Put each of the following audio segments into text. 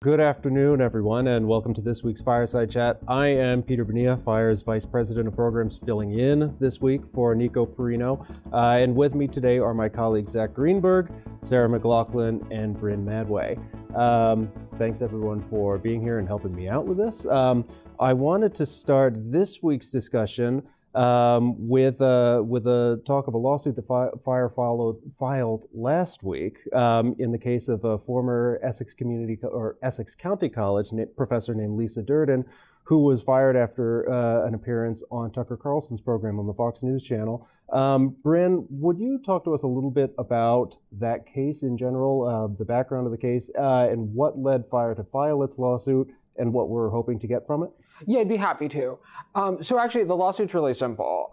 Good afternoon, everyone, and welcome to this week's Fireside Chat. I am Peter Bonilla, Fire's Vice President of Programs, filling in this week for Nico Perino. And with me today are my colleagues Zach Greenberg, Sarah McLaughlin, and Brynne Madway. Thanks, everyone, for being here and helping me out with this. I wanted to start this week's discussion with a talk of a lawsuit that Fire filed last week in the case of a former Essex County College professor named Lisa Durden, who was fired after an appearance on Tucker Carlson's program on the Fox News channel. Brynne, would you talk to us a little bit about that case in general, the background of the case, and what led Fire to file its lawsuit and what we're hoping to get from it? Yeah, I'd be happy to. So actually, the lawsuit's really simple.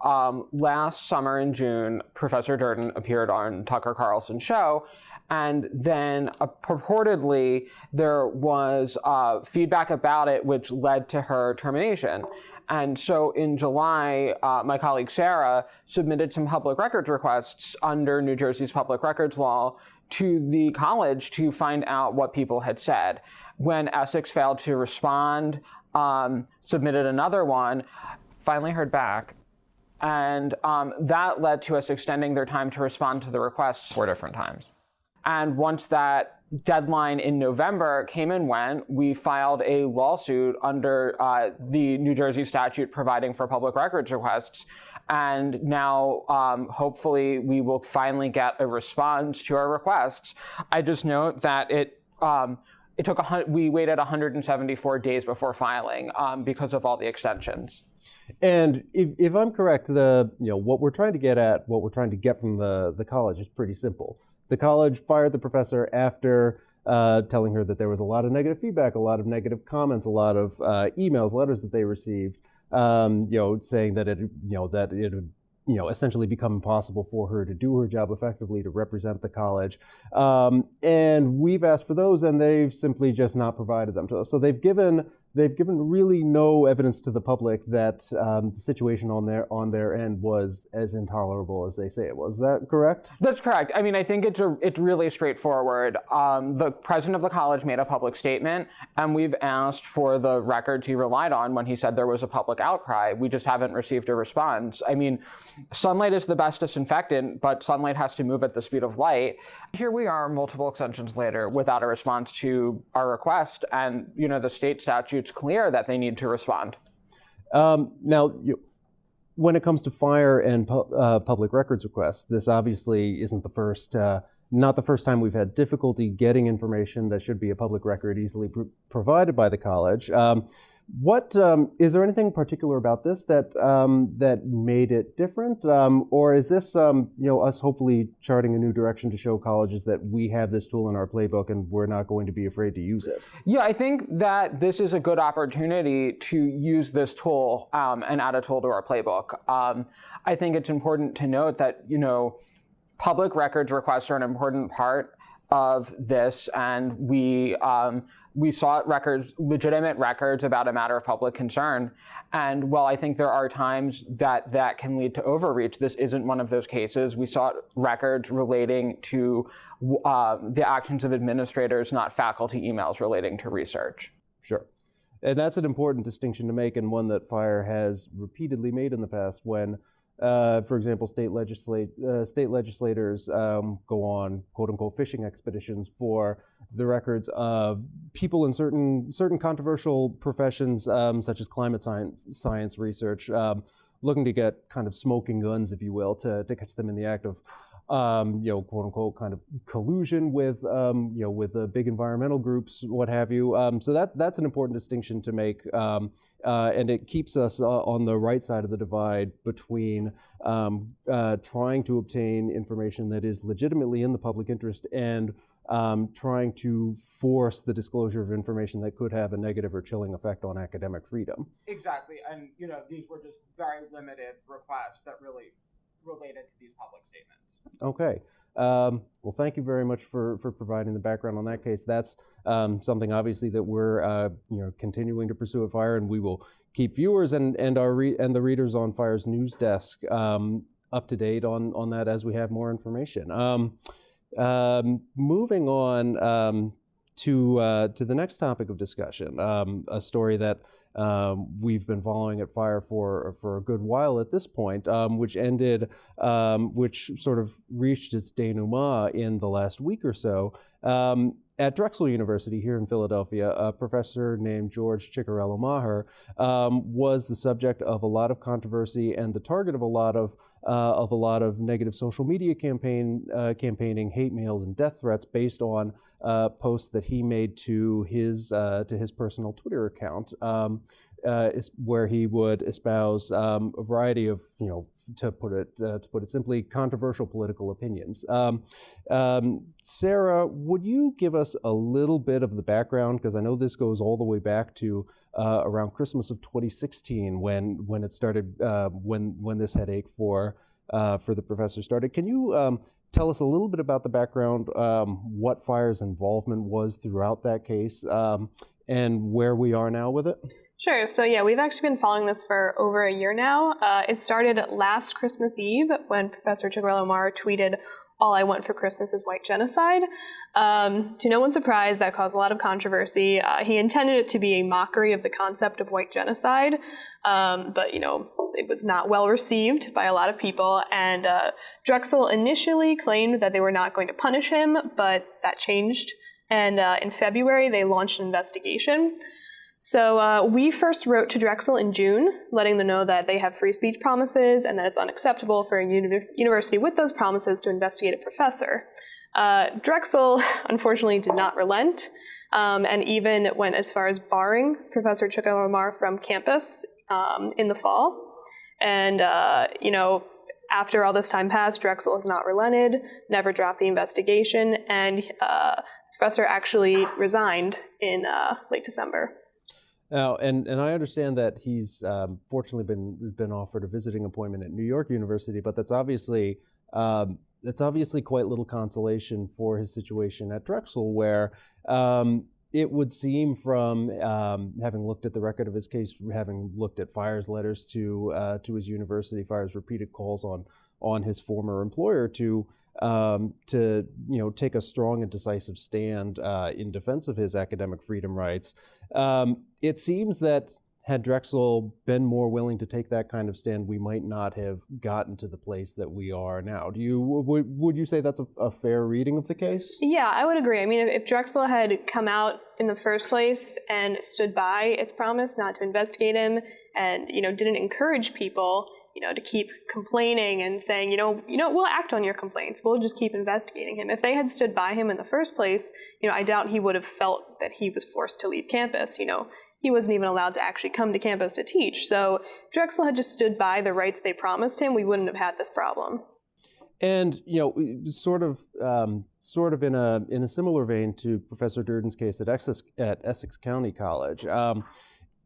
Last summer in June, Professor Durden appeared on Tucker Carlson's show, and then purportedly there was feedback about it which led to her termination. And so in July, my colleague Sarah submitted some public records requests under New Jersey's public records law to the college to find out what people had said. When Essex failed to respond, submitted another one, finally heard back, and that led to us extending their time to respond to the requests 4 different times. And once that deadline in November came and went, we filed a lawsuit under the New Jersey statute providing for public records requests. And now, hopefully, we will finally get a response to our requests. I just note that we waited 174 days before filing because of all the extensions. And if I'm correct, what we're trying to get from the college is pretty simple. The college fired the professor after telling her that there was a lot of negative feedback, a lot of negative comments, a lot of emails, letters that they received, saying that it had essentially become impossible for her to do her job effectively, to represent the college. And we've asked for those, and they've simply just not provided them to us. So they've given really no evidence to the public that the situation on their end was as intolerable as they say it was. Is that correct? That's correct. I mean, I think it's really straightforward. The president of the college made a public statement, and we've asked for the records he relied on when he said there was a public outcry. We just haven't received a response. I mean, sunlight is the best disinfectant, but sunlight has to move at the speed of light. Here we are, multiple extensions later, without a response to our request, and the state statute, it's clear that they need to respond. Now, when it comes to fire and public records requests, this obviously isn't not the first time we've had difficulty getting information that should be a public record easily provided by the college. What is there anything particular about this that made it different, or is this us hopefully charting a new direction to show colleges that we have this tool in our playbook and we're not going to be afraid to use it? Yeah, I think that this is a good opportunity to use this tool and add a tool to our playbook. I think it's important to note that public records requests are an important part of this, and we sought legitimate records about a matter of public concern. And while I think there are times that can lead to overreach, this isn't one of those cases. We sought records relating to the actions of administrators, not faculty emails relating to research. Sure. And that's an important distinction to make, and one that Fire has repeatedly made in the past when for example, state legislators go on quote-unquote fishing expeditions for the records of people in certain controversial professions, such as climate science research, looking to get kind of smoking guns, if you will, to catch them in the act of quote-unquote kind of collusion with the big environmental groups, what have you. So that's an important distinction to make, and it keeps us on the right side of the divide between trying to obtain information that is legitimately in the public interest and trying to force the disclosure of information that could have a negative or chilling effect on academic freedom. Exactly, and these were just very limited requests that really related to these public statements. Okay. Well, thank you very much for providing the background on that case. That's something obviously that we're continuing to pursue at Fire, and we will keep viewers and the readers on Fire's news desk up to date on that as we have more information. Moving on to the next topic of discussion, a story that we've been following at FIRE for a good while at this point, which sort of reached its denouement in the last week or so. At Drexel University here in Philadelphia, a professor named George Ciccariello-Maher was the subject of a lot of controversy and the target of a lot of negative social media campaigning, hate mails, and death threats based on posts that he made to his personal Twitter account, where he would espouse a variety of, to put it simply, controversial political opinions. Sarah, would you give us a little bit of the background, because I know this goes all the way back to around Christmas of 2016 when it started, when this headache for the professor started. Can you tell us a little bit about the background, what FIRE's involvement was throughout that case, and where we are now with it? Sure. So yeah, we've actually been following this for over a year now. It started last Christmas Eve when Professor Ciccariello-Maher tweeted, "All I want for Christmas is white genocide." To no one's surprise, that caused a lot of controversy. He intended it to be a mockery of the concept of white genocide, but it was not well received by a lot of people. And Drexel initially claimed that they were not going to punish him, but that changed. And in February, they launched an investigation. So we first wrote to Drexel in June, letting them know that they have free speech promises and that it's unacceptable for a university with those promises to investigate a professor. Drexel, unfortunately, did not relent, and even went as far as barring Professor Ciccariello-Maher from campus in the fall. And, after all this time passed, Drexel has not relented, never dropped the investigation, and the professor actually resigned in late December. Now, and I understand that he's fortunately been offered a visiting appointment at New York University, but that's obviously quite little consolation for his situation at Drexel, where it would seem from having looked at the record of his case, having looked at FIRE's letters to his university, FIRE's repeated calls on his former employer to take a strong and decisive stand in defense of his academic freedom rights. It seems that had Drexel been more willing to take that kind of stand, we might not have gotten to the place that we are now. Would you say that's a fair reading of the case? Yeah, I would agree. I mean, if Drexel had come out in the first place and stood by its promise not to investigate him, and didn't encourage people to keep complaining and saying, we'll act on your complaints. We'll just keep investigating him. If they had stood by him in the first place, I doubt he would have felt that he was forced to leave campus. He wasn't even allowed to actually come to campus to teach. So if Drexel had just stood by the rights they promised him, we wouldn't have had this problem. And sort of in a similar vein to Professor Durden's case at Essex County College,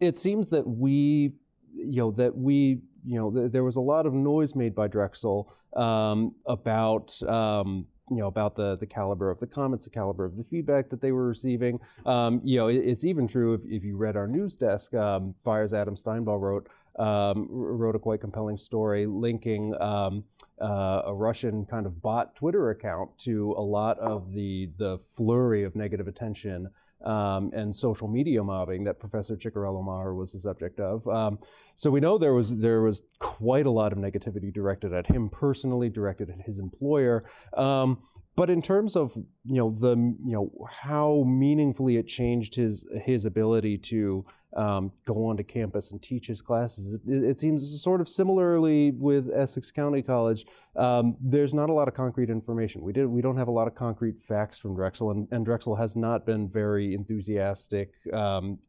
it seems that there was a lot of noise made by Drexel about the caliber of the comments, the caliber of the feedback that they were receiving. It's even true if you read our news desk. FIRE's Adam Steinbaugh wrote a quite compelling story linking a Russian kind of bot Twitter account to a lot of the flurry of negative attention and social media mobbing that Professor Ciccariello-Maher was the subject of. So we know there was quite a lot of negativity directed at him personally, directed at his employer. But in terms of how meaningfully it changed his ability to go onto campus and teach his classes, it seems sort of similarly with Essex County College. There's not a lot of concrete information. We don't have a lot of concrete facts from Drexel, and Drexel has not been very enthusiastic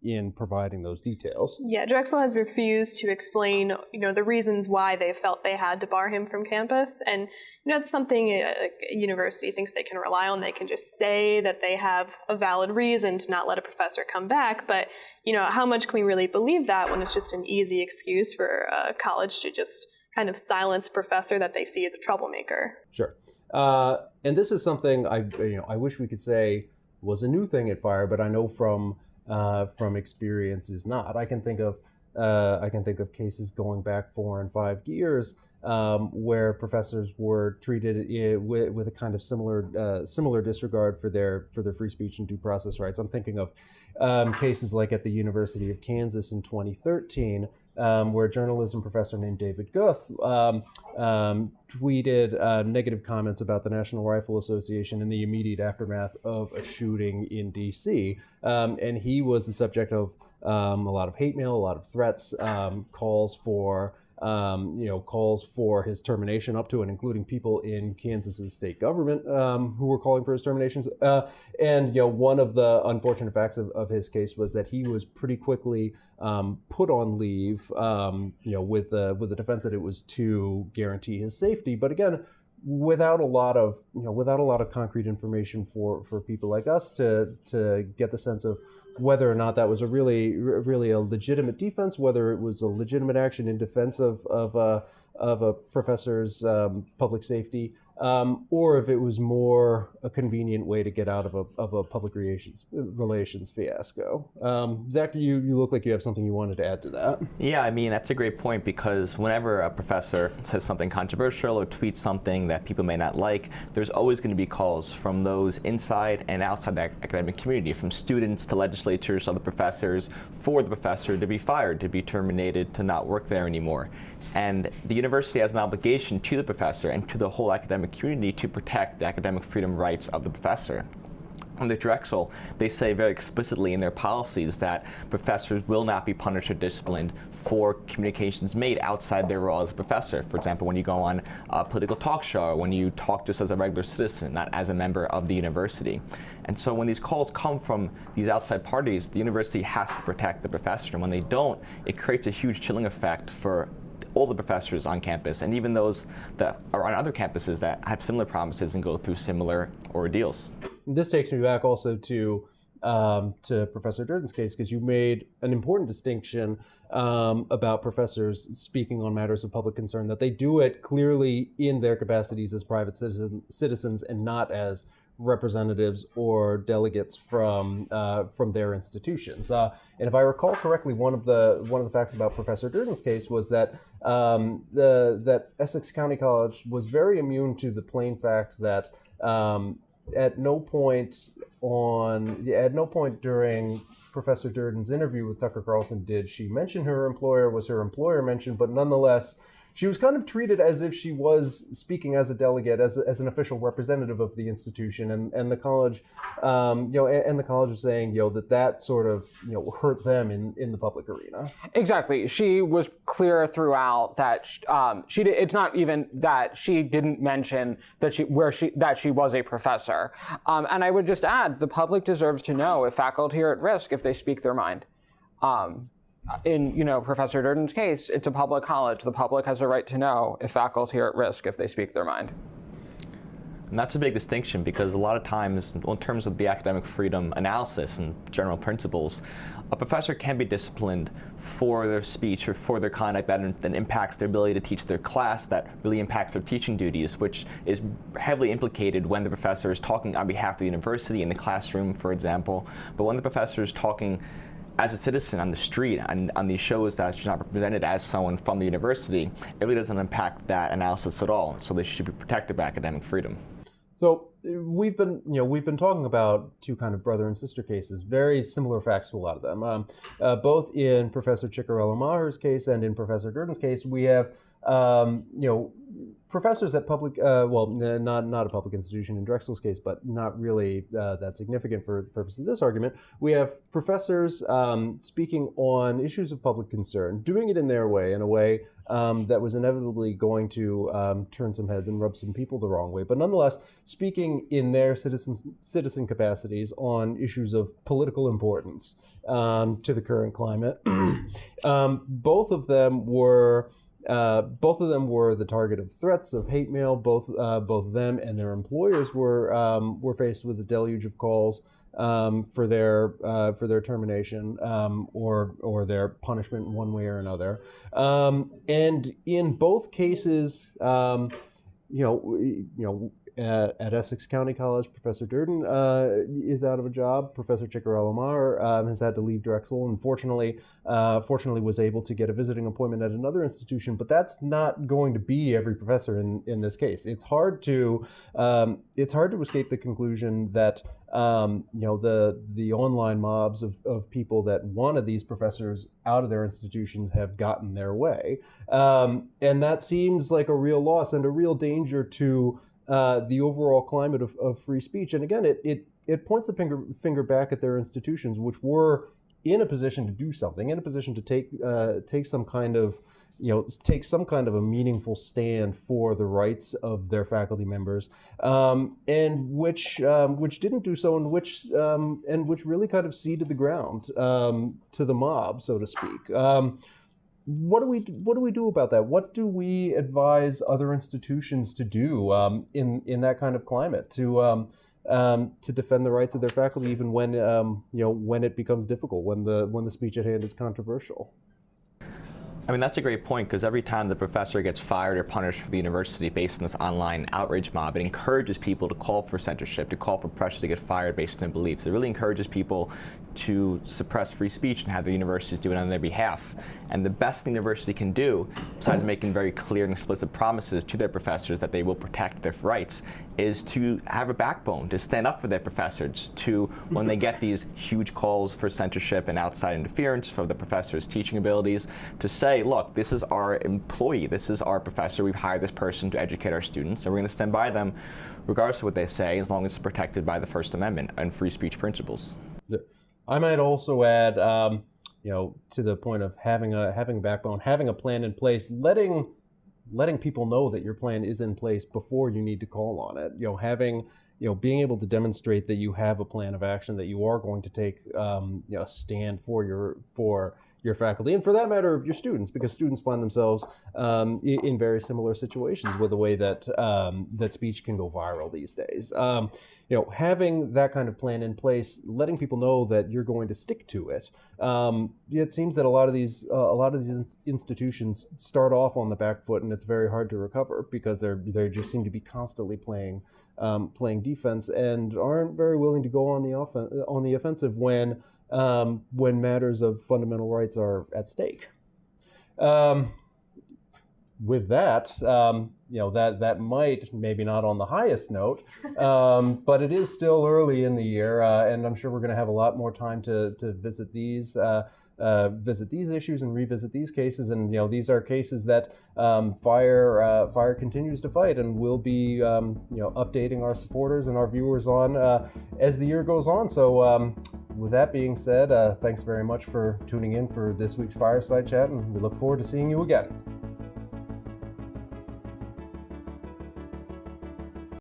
in providing those details. Yeah, Drexel has refused to explain, the reasons why they felt they had to bar him from campus, and it's something a university thinks they can rely on. They can just say that they have a valid reason to not let a professor come back, but how much can we really believe that when it's just an easy excuse for a college to just kind of silence a professor that they see as a troublemaker? Sure. And this is something I wish we could say was a new thing at FIRE, but I know from experience is not. I can think of I can think of cases going back 4 and 5 years where professors were treated with a kind of similar disregard for their free speech and due process rights. I'm thinking of cases like at the University of Kansas in 2013, where a journalism professor named David Guth tweeted negative comments about the National Rifle Association in the immediate aftermath of a shooting in D.C. And he was the subject of a lot of hate mail, a lot of threats, calls for his termination, up to and including people in Kansas's state government who were calling for his terminations. And one of the unfortunate facts of his case was that he was pretty quickly put on leave, with the defense that it was to guarantee his safety. But again, without a lot of concrete information for people like us to get the sense of whether or not that was a really a legitimate defense, whether it was a legitimate action in defense of a professor's public safety, or if it was more a convenient way to get out of a public relations fiasco. Zach, you look like you have something you wanted to add to that. Yeah, I mean, that's a great point, because whenever a professor says something controversial or tweets something that people may not like, there's always going to be calls from those inside and outside the academic community, from students to legislatures, other professors, for the professor to be fired, to be terminated, to not work there anymore. And the university has an obligation to the professor and to the whole academic community to protect the academic freedom rights of the professor. On the Drexel, they say very explicitly in their policies that professors will not be punished or disciplined for communications made outside their role as a professor. For example, when you go on a political talk show, or when you talk just as a regular citizen, not as a member of the university. And so when these calls come from these outside parties, the university has to protect the professor. And when they don't, it creates a huge chilling effect for all the professors on campus, and even those that are on other campuses that have similar promises and go through similar ordeals. This takes me back also to Professor Durden's case, because you made an important distinction about professors speaking on matters of public concern, that they do it clearly in their capacities as private citizens and not as representatives or delegates from their institutions. And if I recall correctly, one of the facts about Professor Durden's case was that that Essex County College was very immune to the plain fact that at no point during Professor Durden's interview with Tucker Carlson did she mention her employer, was her employer mentioned, but nonetheless, she was kind of treated as if she was speaking as a delegate, as an official representative of the institution, and the college, and the college was saying, that sort of, hurt them in the public arena. Exactly. She was clear throughout that she did. It's not even that she didn't mention that she was a professor. And I would just add, the public deserves to know if faculty are at risk if they speak their mind. In Professor Durden's case, it's a public college. The public has a right to know if faculty are at risk if they speak their mind. And that's a big distinction, because a lot of times, in terms of the academic freedom analysis and general principles, a professor can be disciplined for their speech or for their conduct that impacts their ability to teach their class, that really impacts their teaching duties, which is heavily implicated when the professor is talking on behalf of the university in the classroom, for example. But when the professor is talking as a citizen on the street, and on these shows that she's not represented as someone from the university, it really doesn't impact that analysis at all. So they should be protected by academic freedom. So we've been talking about two kind of brother and sister cases, very similar facts to a lot of them. Both in Professor Ciccariello-Maher's case and in Professor Durden's case, we have professors at public, not a public institution in Drexel's case, but not really that significant for the purpose of this argument. We have professors speaking on issues of public concern, doing it in their way, in a way that was inevitably going to turn some heads and rub some people the wrong way, but nonetheless speaking in their citizen capacities on issues of political importance to the current climate. Both of them were the target of threats, of hate mail. Both them and their employers were faced with a deluge of calls for their termination or their punishment in one way or another. And in both cases, at Essex County College, Professor Durden is out of a job. Professor Ciccariello-Maher has had to leave Drexel, and fortunately was able to get a visiting appointment at another institution. But that's not going to be every professor in this case. It's hard to escape the conclusion that the online mobs of people that wanted these professors out of their institutions have gotten their way, and that seems like a real loss and a real danger to the overall climate of free speech. And again, it points the finger back at their institutions, which were in a position to do something, in a position to take some kind of a meaningful stand for the rights of their faculty members, and which didn't do so, and which really kind of ceded the ground to the mob, so to speak. What do we do about that? What do we advise other institutions to do in that kind of climate to defend the rights of their faculty, even when when it becomes difficult, when the speech at hand is controversial? I mean, that's a great point, because every time the professor gets fired or punished for the university based on this online outrage mob, it encourages people to call for censorship, to call for pressure to get fired based on their beliefs. It really encourages people to suppress free speech and have the universities do it on their behalf. And the best the university can do, besides making very clear and explicit promises to their professors that they will protect their rights, is to have a backbone, to stand up for their professors, to, when they get these huge calls for censorship and outside interference for the professors' teaching abilities, to say, look, this is our employee, this is our professor, we've hired this person to educate our students, and we're going to stand by them regardless of what they say, as long as it's protected by the First Amendment and free speech principles. I might also add, to the point of having a backbone, having a plan in place, letting people know that your plan is in place before you need to call on it. Being able to demonstrate that you have a plan of action, that you are going to take a stand for your faculty, and for that matter, your students, because students find themselves in very similar situations with the way that that speech can go viral these days. Having that kind of plan in place, letting people know that you're going to stick to it. It seems that a lot of these institutions start off on the back foot, and it's very hard to recover because they just seem to be constantly playing defense and aren't very willing to go on the offensive when matters of fundamental rights are at stake. With that, that might, maybe not on the highest note, but it is still early in the year, and I'm sure we're going to have a lot more time to visit these issues and revisit these cases. And these are cases that FIRE continues to fight, and we'll be updating our supporters and our viewers on as the year goes on. So with that being said, thanks very much for tuning in for this week's Fireside Chat, and we look forward to seeing you again.